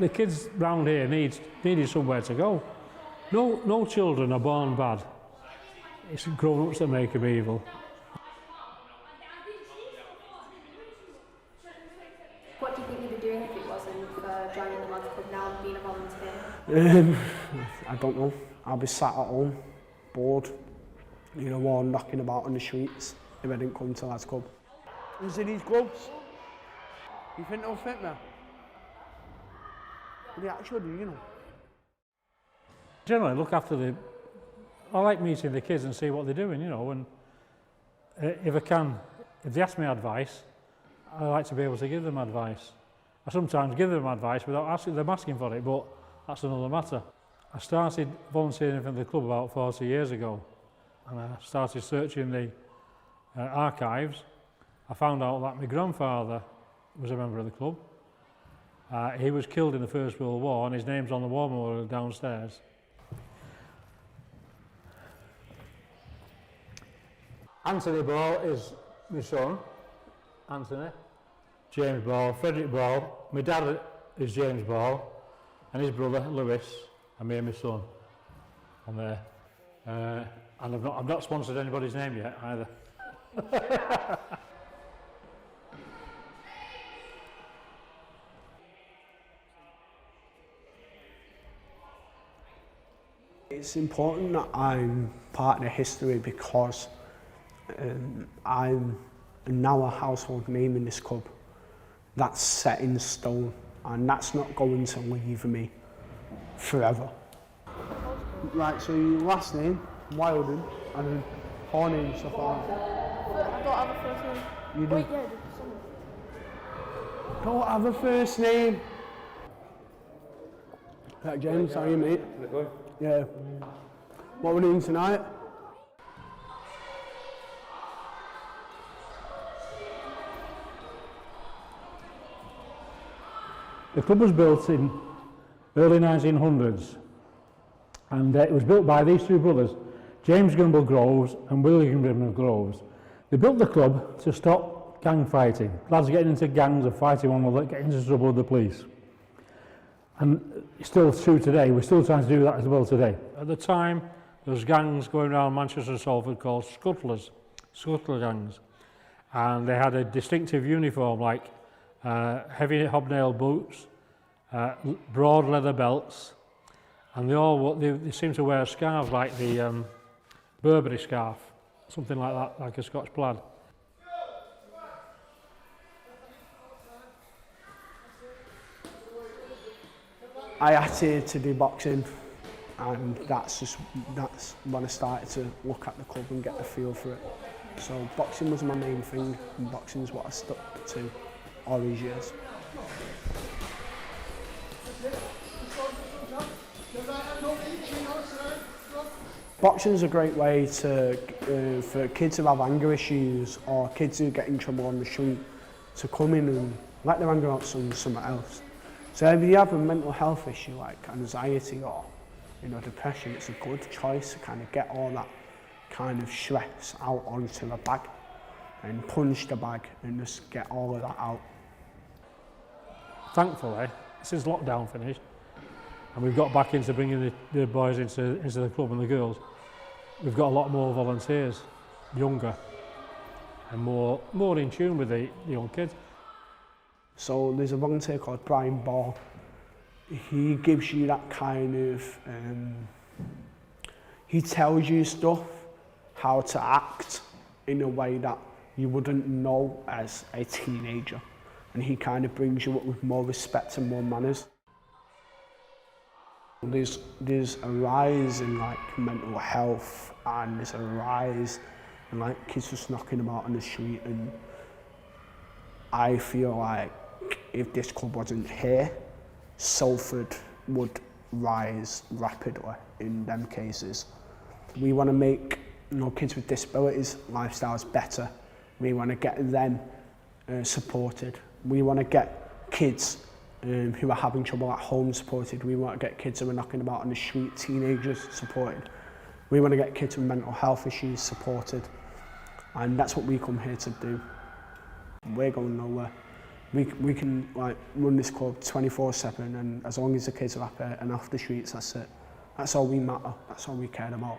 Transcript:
The kids round here needed somewhere to go. No children are born bad. It's grown-ups that make them evil. What do you think you'd be doing if it wasn't for joining the Lads Club now and being a volunteer? I don't know. I'll be sat at home, bored, or knocking about on the streets if I didn't come to Lads Club. Who's in these gloves? You think they'll fit me? They actually do, Generally, look after I like meeting the kids and see what they're doing, and if they ask me advice, I like to be able to give them advice. I sometimes give them advice without them asking for it, but that's another matter. I started volunteering for the club about 40 years ago, and I started searching the archives. I found out that my grandfather was a member of the club. He was killed in the First World War, and his name's on the war memorial downstairs. Anthony Ball is my son, Anthony. James Ball, Frederick Ball. My dad is James Ball, and his brother Lewis, and me and my son on there. And I've not sponsored anybody's name yet either. It's important that I'm part of the history because I'm now a household name in this club. That's set in stone, and that's not going to leave me forever. Right, so your last name, Wilden, and then Horney and stuff like that. I don't have a first name. You do? Wait, yeah, Don't have a first name. Right, James, how are you, mate? Yeah. What we're doing tonight? The club was built in early 1900s, and it was built by these two brothers, James Grimble Groves and William Grimble Groves. They built the club to stop gang fighting, lads getting into gangs and fighting one another, getting into trouble with the police. And it's still true today, we're still trying to do that as well today. At the time, there was gangs going around Manchester and Salford called scuttlers, scuttler gangs. And they had a distinctive uniform like heavy hobnail boots, broad leather belts, and they seem to wear scarves like the Burberry scarf, something like that, like a Scotch plaid. I had to do boxing, and that's when I started to look at the club and get the feel for it. So boxing was my main thing, and boxing is what I stuck to all these years. Boxing is a great way for kids who have anger issues or kids who get in trouble on the street to come in and let their anger out on something else. So if you have a mental health issue like anxiety or depression, it's a good choice to kind of get all that kind of stress out onto a bag and punch the bag and just get all of that out. Thankfully, since lockdown finished, and we've got back into bringing the boys into the club and the girls, we've got a lot more volunteers, younger, and more in tune with the young kids. So there's a volunteer called Brian Ball. He gives you that kind of, he tells you stuff, how to act in a way that you wouldn't know as a teenager. And he kind of brings you up with more respect and more manners. There's a rise in like mental health, and there's a rise in like kids just knocking about on the street, and I feel like if this club wasn't here, Salford would rise rapidly in them cases. We want to make kids with disabilities lifestyles better. We want to get them supported. We want to get kids who are having trouble at home supported. We want to get kids who are knocking about on the street, teenagers supported. We want to get kids with mental health issues supported. And that's what we come here to do. We're going nowhere. we can like run this club 24/7, and as long as the kids are happy and off the streets, that's it. That's all we matter. That's all we care about.